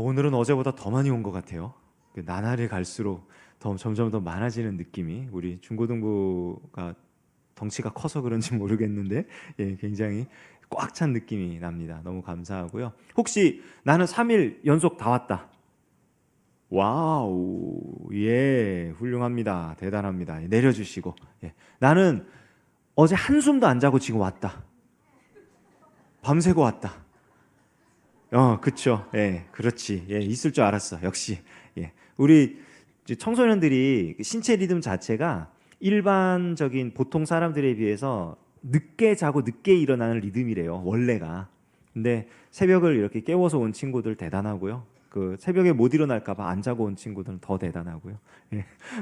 오늘은 어제보다 더 많이 온 것 같아요. 나날이 갈수록 점점 더 많아지는 느낌이, 우리 중고등부가 덩치가 커서 그런지 모르겠는데 굉장히 꽉 찬 느낌이 납니다. 너무 감사하고요. 혹시 나는 3일 연속 다 왔다. 와우, 훌륭합니다. 대단합니다. 내려주시고. 나는 어제 한숨도 안 자고 지금 왔다. 밤새고 왔다. 그쵸. 그렇지. 있을 줄 알았어. 역시. 우리 청소년들이 신체 리듬 자체가 일반적인 보통 사람들에 비해서 늦게 자고 늦게 일어나는 리듬이래요. 원래가. 근데 새벽을 이렇게 깨워서 온 친구들 대단하고요. 그 새벽에 못 일어날까 봐 안 자고 온 친구들은 더 대단하고요.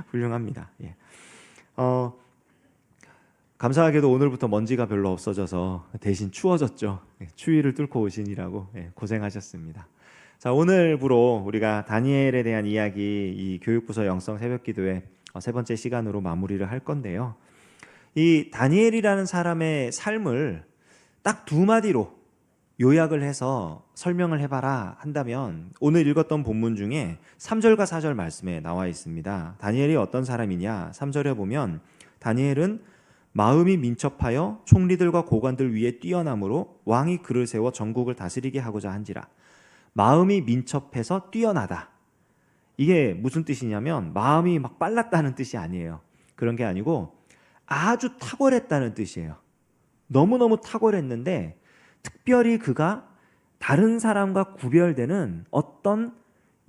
훌륭합니다. 감사하게도 오늘부터 먼지가 별로 없어져서 대신 추워졌죠. 추위를 뚫고 오시느라고 고생하셨습니다. 자, 오늘부로 우리가 다니엘에 대한 이야기, 이 교육부서 영성 새벽기도회 세 번째 시간으로 마무리를 할 건데요. 이 다니엘이라는 사람의 삶을 딱 두 마디로 요약을 해서 설명을 해봐라 한다면, 오늘 읽었던 본문 중에 3절과 4절 말씀에 나와 있습니다. 다니엘이 어떤 사람이냐? 3절에 보면 다니엘은 마음이 민첩하여 총리들과 고관들 위에 뛰어남으로 왕이 그를 세워 전국을 다스리게 하고자 한지라. 마음이 민첩해서 뛰어나다. 이게 무슨 뜻이냐면 마음이 막 빨랐다는 뜻이 아니에요. 그런 게 아니고 아주 탁월했다는 뜻이에요. 너무너무 탁월했는데 특별히 그가 다른 사람과 구별되는 어떤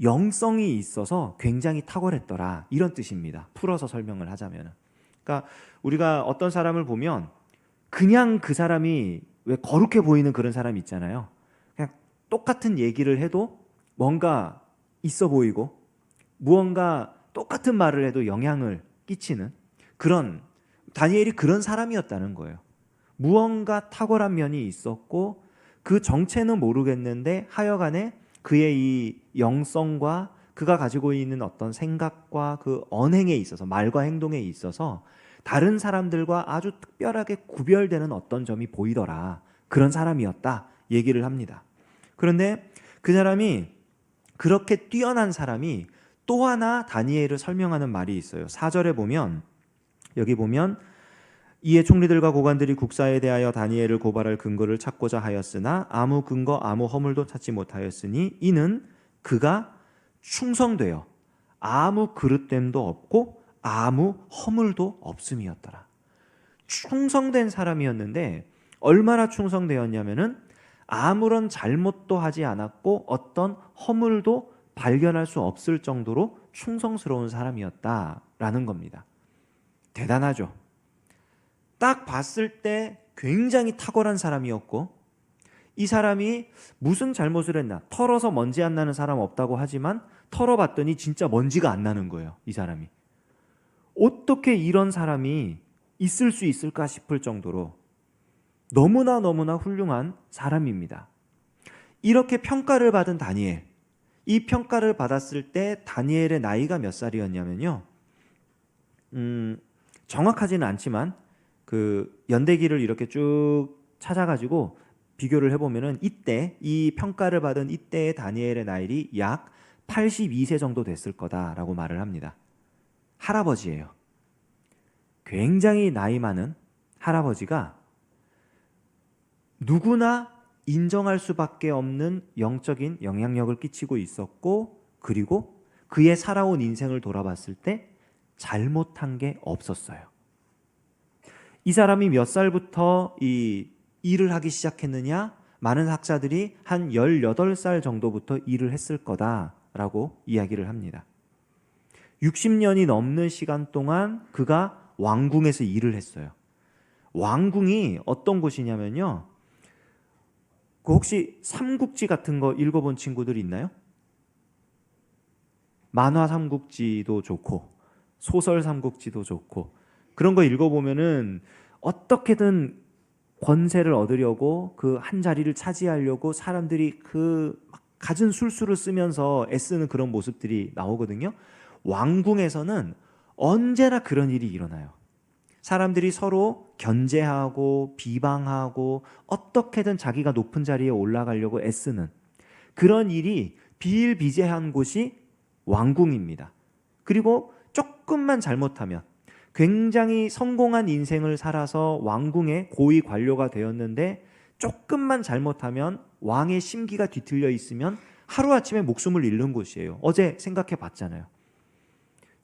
영성이 있어서 굉장히 탁월했더라, 이런 뜻입니다. 풀어서 설명을 하자면. 그러니까 우리가 어떤 사람을 보면 그냥 그 사람이 왜 거룩해 보이는 그런 사람 있잖아요. 그냥 똑같은 얘기를 해도 뭔가 있어 보이고 무언가 똑같은 말을 해도 영향을 끼치는 그런, 다니엘이 그런 사람이었다는 거예요. 무언가 탁월한 면이 있었고 그 정체는 모르겠는데 하여간에 그의 이 영성과 그가 가지고 있는 어떤 생각과 그 언행에 있어서, 말과 행동에 있어서 다른 사람들과 아주 특별하게 구별되는 어떤 점이 보이더라, 그런 사람이었다 얘기를 합니다. 그런데 그 사람이, 그렇게 뛰어난 사람이 또 하나 다니엘을 설명하는 말이 있어요. 4절에 보면, 여기 보면 이에 총리들과 고관들이 국사에 대하여 다니엘을 고발할 근거를 찾고자 하였으나 아무 근거 아무 허물도 찾지 못하였으니 이는 그가 충성되어 아무 그릇됨도 없고 아무 허물도 없음이었더라. 충성된 사람이었는데 얼마나 충성되었냐면은 아무런 잘못도 하지 않았고 어떤 허물도 발견할 수 없을 정도로 충성스러운 사람이었다라는 겁니다. 대단하죠. 딱 봤을 때 굉장히 탁월한 사람이었고, 이 사람이 무슨 잘못을 했나, 털어서 먼지 안 나는 사람 없다고 하지만 털어봤더니 진짜 먼지가 안 나는 거예요. 이 사람이 어떻게 이런 사람이 있을 수 있을까 싶을 정도로 너무나 훌륭한 사람입니다. 이렇게 평가를 받은 다니엘, 이 평가를 받았을 때 다니엘의 나이가 몇 살이었냐면요, 정확하지는 않지만 그 연대기를 이렇게 쭉 찾아가지고 비교를 해보면은 이때, 이 평가를 받은 이때의 다니엘의 나이이 약 82세 정도 됐을 거다라고 말을 합니다. 할아버지예요. 굉장히 나이 많은 할아버지가 누구나 인정할 수밖에 없는 영적인 영향력을 끼치고 있었고, 그리고 그의 살아온 인생을 돌아봤을 때 잘못한 게 없었어요. 이 사람이 몇 살부터 이 일을 하기 시작했느냐? 많은 학자들이 한 18살 정도부터 일을 했을 거다라고 이야기를 합니다. 60년이 넘는 시간 동안 그가 왕궁에서 일을 했어요. 왕궁이 어떤 곳이냐면요, 그 혹시 삼국지 같은 거 읽어본 친구들 있나요? 만화 삼국지도 좋고 소설 삼국지도 좋고 그런 거 읽어보면은 어떻게든 권세를 얻으려고, 그 한 자리를 차지하려고 사람들이 그 갖은 술수를 쓰면서 애쓰는 그런 모습들이 나오거든요. 왕궁에서는 언제나 그런 일이 일어나요. 사람들이 서로 견제하고 비방하고 어떻게든 자기가 높은 자리에 올라가려고 애쓰는 그런 일이 비일비재한 곳이 왕궁입니다. 그리고 조금만 잘못하면 굉장히 성공한 인생을 살아서 왕궁의 고위 관료가 되었는데 조금만 잘못하면 왕의 심기가 뒤틀려 있으면 하루아침에 목숨을 잃는 곳이에요. 어제 생각해 봤잖아요.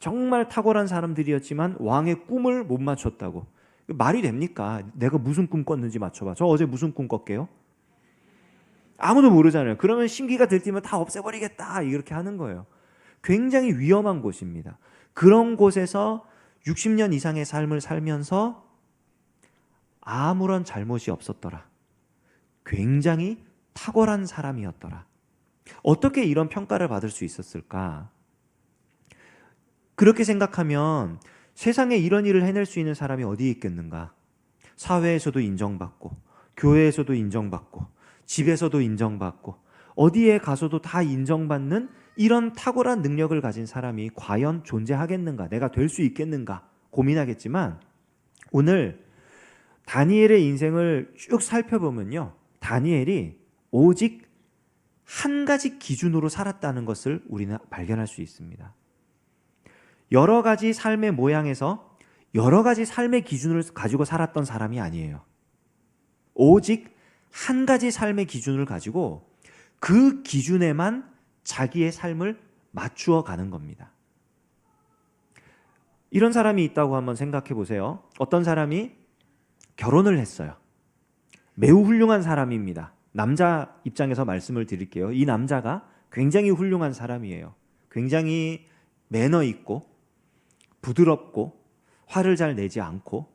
정말 탁월한 사람들이었지만 왕의 꿈을 못 맞췄다고. 말이 됩니까? 내가 무슨 꿈 꿨는지 맞춰봐. 저 어제 무슨 꿈 꿨게요? 아무도 모르잖아요. 그러면 심기가 들뜨면 다 없애버리겠다 이렇게 하는 거예요. 굉장히 위험한 곳입니다. 그런 곳에서 60년 이상의 삶을 살면서 아무런 잘못이 없었더라. 굉장히 탁월한 사람이었더라. 어떻게 이런 평가를 받을 수 있었을까? 그렇게 생각하면 세상에 이런 일을 해낼 수 있는 사람이 어디에 있겠는가? 사회에서도 인정받고, 교회에서도 인정받고, 집에서도 인정받고, 어디에 가서도 다 인정받는 이런 탁월한 능력을 가진 사람이 과연 존재하겠는가? 내가 될 수 있겠는가? 고민하겠지만 오늘 다니엘의 인생을 쭉 살펴보면요. 다니엘이 오직 한 가지 기준으로 살았다는 것을 우리는 발견할 수 있습니다. 여러 가지 삶의 모양에서 여러 가지 삶의 기준을 가지고 살았던 사람이 아니에요. 오직 한 가지 삶의 기준을 가지고 그 기준에만 자기의 삶을 맞추어 가는 겁니다. 이런 사람이 있다고 한번 생각해 보세요. 어떤 사람이 결혼을 했어요. 매우 훌륭한 사람입니다. 남자 입장에서 말씀을 드릴게요. 이 남자가 굉장히 훌륭한 사람이에요. 굉장히 매너 있고 부드럽고 화를 잘 내지 않고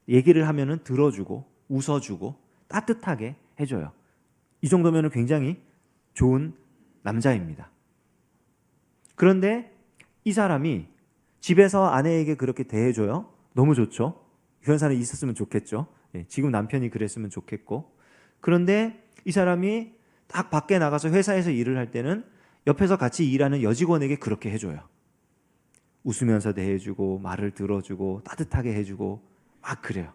얘기를 하면은 들어주고 웃어주고 따뜻하게 해줘요. 이 정도면 굉장히 좋은 남자입니다. 그런데 이 사람이 집에서 아내에게 그렇게 대해줘요. 너무 좋죠. 그런 사람이 있었으면 좋겠죠. 지금 남편이 그랬으면 좋겠고. 그런데 이 사람이 딱 밖에 나가서 회사에서 일을 할 때는 옆에서 같이 일하는 여직원에게 그렇게 해줘요. 웃으면서 대해주고 말을 들어주고 따뜻하게 해주고 막 그래요.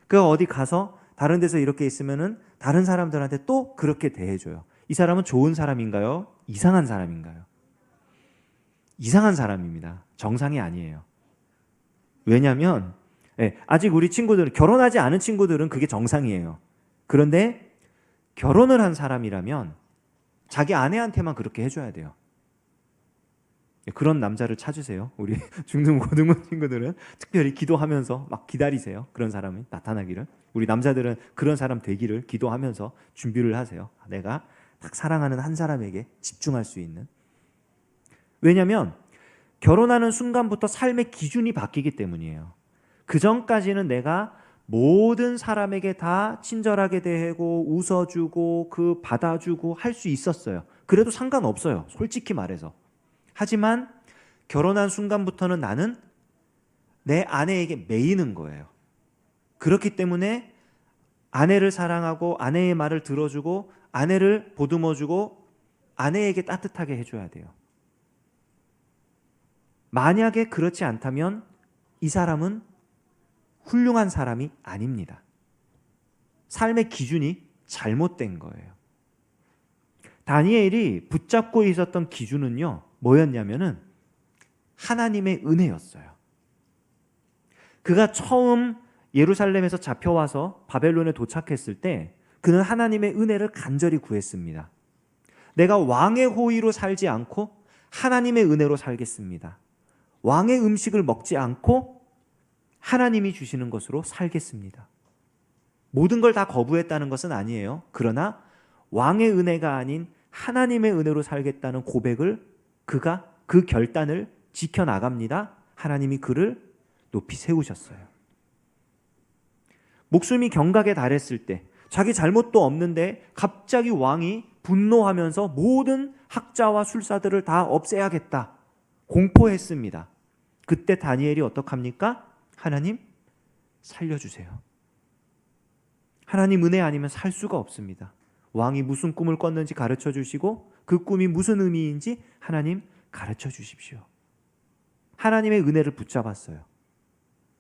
그 어디 가서 다른 데서 이렇게 있으면은 다른 사람들한테 또 그렇게 대해줘요. 이 사람은 좋은 사람인가요? 이상한 사람인가요? 이상한 사람입니다. 정상이 아니에요. 왜냐하면 아직 우리 친구들은 결혼하지 않은 친구들은 그게 정상이에요. 그런데 결혼을 한 사람이라면 자기 아내한테만 그렇게 해줘야 돼요. 그런 남자를 찾으세요. 우리 중등 고등부 친구들은 특별히 기도하면서 막 기다리세요. 그런 사람이 나타나기를. 우리 남자들은 그런 사람 되기를 기도하면서 준비를 하세요. 내가 딱 사랑하는 한 사람에게 집중할 수 있는. 왜냐하면 결혼하는 순간부터 삶의 기준이 바뀌기 때문이에요. 그 전까지는 내가 모든 사람에게 다 친절하게 대하고 웃어주고 그 받아주고 할 수 있었어요. 그래도 상관없어요. 솔직히 말해서. 하지만 결혼한 순간부터는 나는 내 아내에게 매이는 거예요. 그렇기 때문에 아내를 사랑하고 아내의 말을 들어주고 아내를 보듬어주고 아내에게 따뜻하게 해줘야 돼요. 만약에 그렇지 않다면 이 사람은 훌륭한 사람이 아닙니다. 삶의 기준이 잘못된 거예요. 다니엘이 붙잡고 있었던 기준은요, 뭐였냐면은 하나님의 은혜였어요. 그가 처음 예루살렘에서 잡혀와서 바벨론에 도착했을 때 그는 하나님의 은혜를 간절히 구했습니다. 내가 왕의 호의로 살지 않고 하나님의 은혜로 살겠습니다. 왕의 음식을 먹지 않고 하나님이 주시는 것으로 살겠습니다. 모든 걸 다 거부했다는 것은 아니에요. 그러나 왕의 은혜가 아닌 하나님의 은혜로 살겠다는 고백을 그가 그 결단을 지켜나갑니다. 하나님이 그를 높이 세우셨어요. 목숨이 경각에 달했을 때 자기 잘못도 없는데 갑자기 왕이 분노하면서 모든 학자와 술사들을 다 없애야겠다. 공포했습니다. 그때 다니엘이 어떡합니까? 하나님 살려주세요. 하나님 은혜 아니면 살 수가 없습니다. 왕이 무슨 꿈을 꿨는지 가르쳐 주시고 그 꿈이 무슨 의미인지 하나님 가르쳐 주십시오. 하나님의 은혜를 붙잡았어요.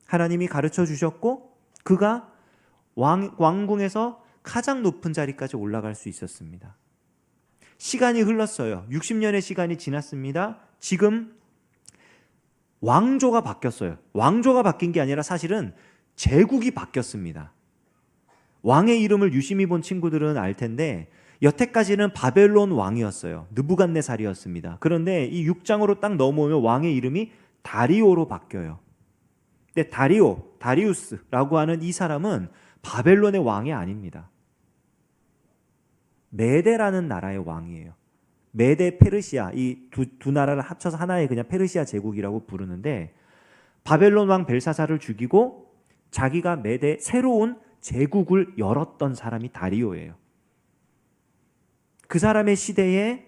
하나님이 가르쳐 주셨고 그가 왕궁에서 가장 높은 자리까지 올라갈 수 있었습니다. 시간이 흘렀어요. 60년의 시간이 지났습니다. 지금 왕조가 바뀌었어요. 왕조가 바뀐 게 아니라 사실은 제국이 바뀌었습니다. 왕의 이름을 유심히 본 친구들은 알 텐데 여태까지는 바벨론 왕이었어요. 느부갓네살이었습니다. 그런데 이 6장으로 딱 넘어오면 왕의 이름이 다리오로 바뀌어요. 근데 다리우스라고 하는 이 사람은 바벨론의 왕이 아닙니다. 메데라는 나라의 왕이에요. 메데 페르시아, 이 두 나라를 합쳐서 하나의 그냥 페르시아 제국이라고 부르는데, 바벨론 왕 벨사사를 죽이고 자기가 메데 새로운 제국을 열었던 사람이 다리오예요. 그 사람의 시대에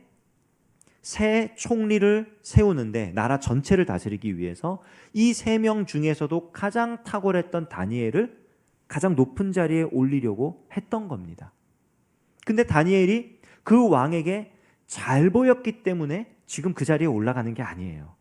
새 총리를 세우는데, 나라 전체를 다스리기 위해서 이 3명 중에서도 가장 탁월했던 다니엘을 가장 높은 자리에 올리려고 했던 겁니다. 근데 다니엘이 그 왕에게 잘 보였기 때문에 지금 그 자리에 올라가는 게 아니에요.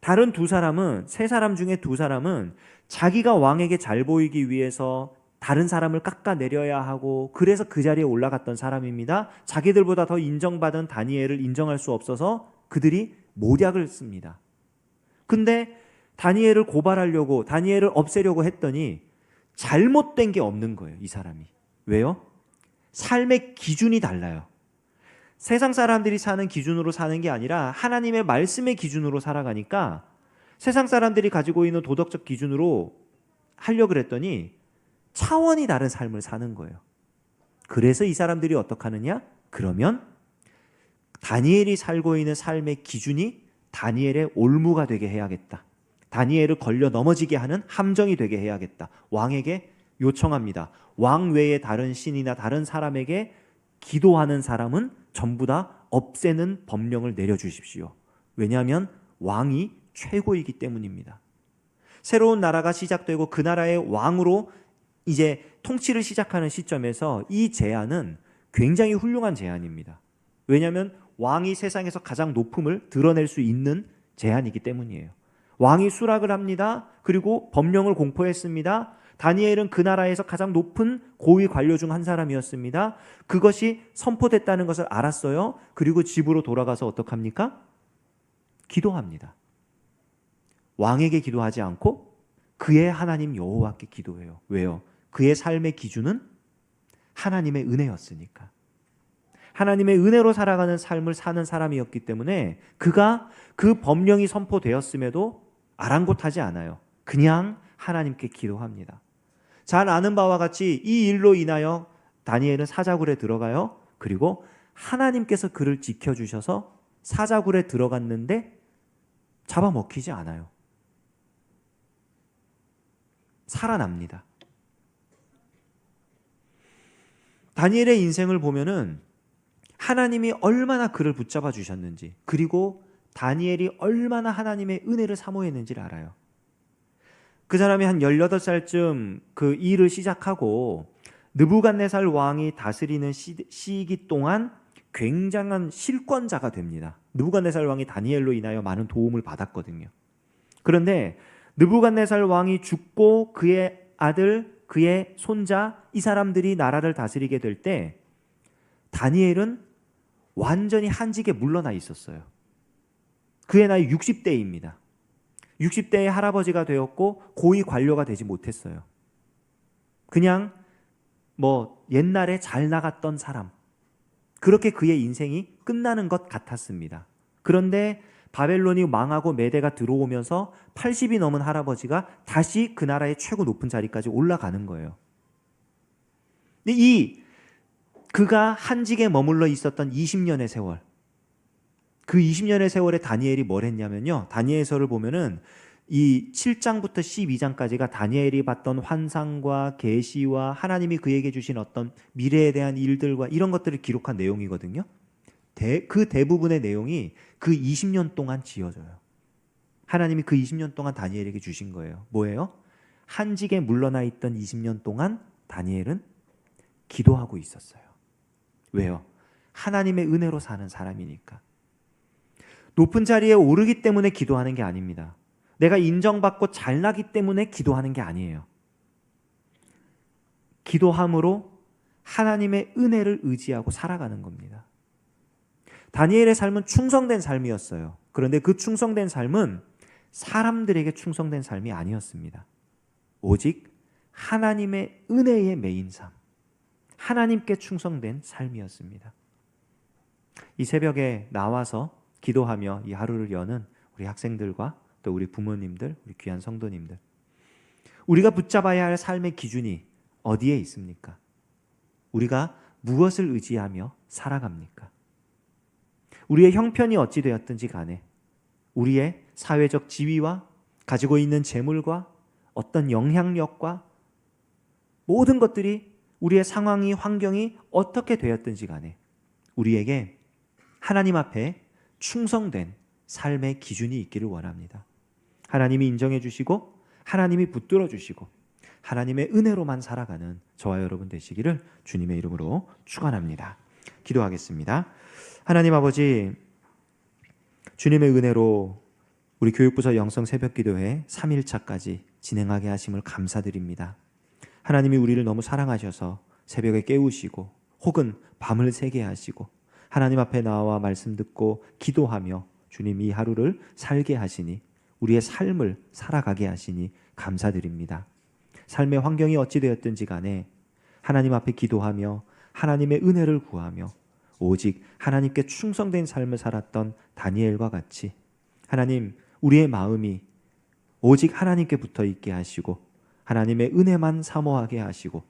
다른 두 사람은, 3사람 중에 2사람은 자기가 왕에게 잘 보이기 위해서 다른 사람을 깎아내려야 하고, 그래서 그 자리에 올라갔던 사람입니다. 자기들보다 더 인정받은 다니엘을 인정할 수 없어서 그들이 모략을 씁니다. 근데 다니엘을 고발하려고, 다니엘을 없애려고 했더니 잘못된 게 없는 거예요, 이 사람이. 왜요? 삶의 기준이 달라요. 세상 사람들이 사는 기준으로 사는 게 아니라 하나님의 말씀의 기준으로 살아가니까, 세상 사람들이 가지고 있는 도덕적 기준으로 하려고 그랬더니 차원이 다른 삶을 사는 거예요. 그래서 이 사람들이 어떻게 하느냐? 그러면 다니엘이 살고 있는 삶의 기준이 다니엘의 올무가 되게 해야겠다. 다니엘을 걸려 넘어지게 하는 함정이 되게 해야겠다. 왕에게 요청합니다. 왕 외에 다른 신이나 다른 사람에게 기도하는 사람은 전부 다 없애는 법령을 내려주십시오. 왜냐하면 왕이 최고이기 때문입니다. 새로운 나라가 시작되고 그 나라의 왕으로 이제 통치를 시작하는 시점에서 이 제안은 굉장히 훌륭한 제안입니다. 왜냐하면 왕이 세상에서 가장 높음을 드러낼 수 있는 제안이기 때문이에요. 왕이 수락을 합니다. 그리고 법령을 공포했습니다. 다니엘은 그 나라에서 가장 높은 고위 관료 중 한 사람이었습니다. 그것이 선포됐다는 것을 알았어요. 그리고 집으로 돌아가서 어떡합니까? 기도합니다. 왕에게 기도하지 않고 그의 하나님 여호와께 기도해요. 왜요? 그의 삶의 기준은 하나님의 은혜였으니까. 하나님의 은혜로 살아가는 삶을 사는 사람이었기 때문에 그가 그 법령이 선포되었음에도 아랑곳하지 않아요. 그냥 하나님께 기도합니다. 잘 아는 바와 같이 이 일로 인하여 다니엘은 사자굴에 들어가요. 그리고 하나님께서 그를 지켜주셔서 사자굴에 들어갔는데 잡아먹히지 않아요. 살아납니다. 다니엘의 인생을 보면은 하나님이 얼마나 그를 붙잡아 주셨는지, 그리고 다니엘이 얼마나 하나님의 은혜를 사모했는지를 알아요. 그 사람이 한 18살쯤 그 일을 시작하고 느부갓네살 왕이 다스리는 시기 동안 굉장한 실권자가 됩니다. 느부갓네살 왕이 다니엘로 인하여 많은 도움을 받았거든요. 그런데 느부갓네살 왕이 죽고 그의 아들, 그의 손자, 이 사람들이 나라를 다스리게 될 때 다니엘은 완전히 한직에 물러나 있었어요. 그의 나이 60대입니다. 60대의 할아버지가 되었고 고위 관료가 되지 못했어요. 그냥 옛날에 잘 나갔던 사람, 그렇게 그의 인생이 끝나는 것 같았습니다. 그런데 바벨론이 망하고 메대가 들어오면서 80이 넘은 할아버지가 다시 그 나라의 최고 높은 자리까지 올라가는 거예요. 근데 그가 한직에 머물러 있었던 20년의 세월, 그 20년의 세월에 다니엘이 뭘 했냐면요, 다니엘서를 보면은 이 7장부터 12장까지가 다니엘이 봤던 환상과 계시와 하나님이 그에게 주신 어떤 미래에 대한 일들과 이런 것들을 기록한 내용이거든요. 그 대부분의 내용이 그 20년 동안 지어져요. 하나님이 그 20년 동안 다니엘에게 주신 거예요. 뭐예요? 한직에 물러나 있던 20년 동안 다니엘은 기도하고 있었어요. 왜요? 하나님의 은혜로 사는 사람이니까. 높은 자리에 오르기 때문에 기도하는 게 아닙니다. 내가 인정받고 잘나기 때문에 기도하는 게 아니에요. 기도함으로 하나님의 은혜를 의지하고 살아가는 겁니다. 다니엘의 삶은 충성된 삶이었어요. 그런데 그 충성된 삶은 사람들에게 충성된 삶이 아니었습니다. 오직 하나님의 은혜의 메인 삶, 하나님께 충성된 삶이었습니다. 이 새벽에 나와서 기도하며 이 하루를 여는 우리 학생들과 또 우리 부모님들, 우리 귀한 성도님들, 우리가 붙잡아야 할 삶의 기준이 어디에 있습니까? 우리가 무엇을 의지하며 살아갑니까? 우리의 형편이 어찌 되었든지 간에 우리의 사회적 지위와 가지고 있는 재물과 어떤 영향력과 모든 것들이 우리의 상황이, 환경이 어떻게 되었든지 간에 우리에게 하나님 앞에 충성된 삶의 기준이 있기를 원합니다. 하나님이 인정해 주시고 하나님이 붙들어 주시고 하나님의 은혜로만 살아가는 저와 여러분 되시기를 주님의 이름으로 축원합니다. 기도하겠습니다. 하나님 아버지, 주님의 은혜로 우리 교육부서 영성 새벽기도회 3일차까지 진행하게 하심을 감사드립니다. 하나님이 우리를 너무 사랑하셔서 새벽에 깨우시고 혹은 밤을 새게 하시고 하나님 앞에 나와 말씀 듣고 기도하며 주님 이 하루를 살게 하시니 우리의 삶을 살아가게 하시니 감사드립니다. 삶의 환경이 어찌 되었든지 간에 하나님 앞에 기도하며 하나님의 은혜를 구하며 오직 하나님께 충성된 삶을 살았던 다니엘과 같이 하나님, 우리의 마음이 오직 하나님께 붙어 있게 하시고 하나님의 은혜만 사모하게 하시고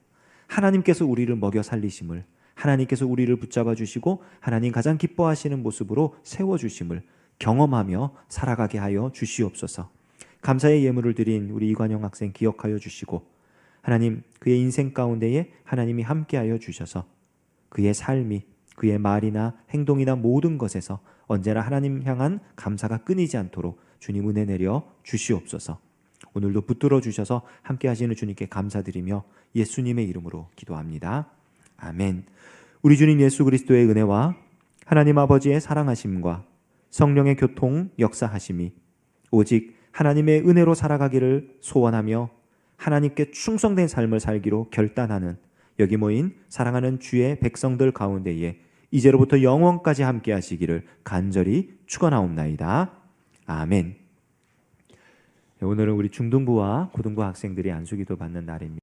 하나님께서 우리를 먹여 살리심을, 하나님께서 우리를 붙잡아 주시고 하나님 가장 기뻐하시는 모습으로 세워주심을 경험하며 살아가게 하여 주시옵소서. 감사의 예물을 드린 우리 이관영 학생 기억하여 주시고 하나님, 그의 인생 가운데에 하나님이 함께하여 주셔서 그의 삶이, 그의 말이나 행동이나 모든 것에서 언제나 하나님 향한 감사가 끊이지 않도록 주님 은혜 내려 주시옵소서. 오늘도 붙들어 주셔서 함께 하시는 주님께 감사드리며 예수님의 이름으로 기도합니다. 아멘. 우리 주님 예수 그리스도의 은혜와 하나님 아버지의 사랑하심과 성령의 교통 역사하심이 오직 하나님의 은혜로 살아가기를 소원하며 하나님께 충성된 삶을 살기로 결단하는 여기 모인 사랑하는 주의 백성들 가운데에 이제로부터 영원까지 함께 하시기를 간절히 축원하옵나이다. 아멘. 오늘은 우리 중등부와 고등부 학생들이 안수기도 받는 날입니다.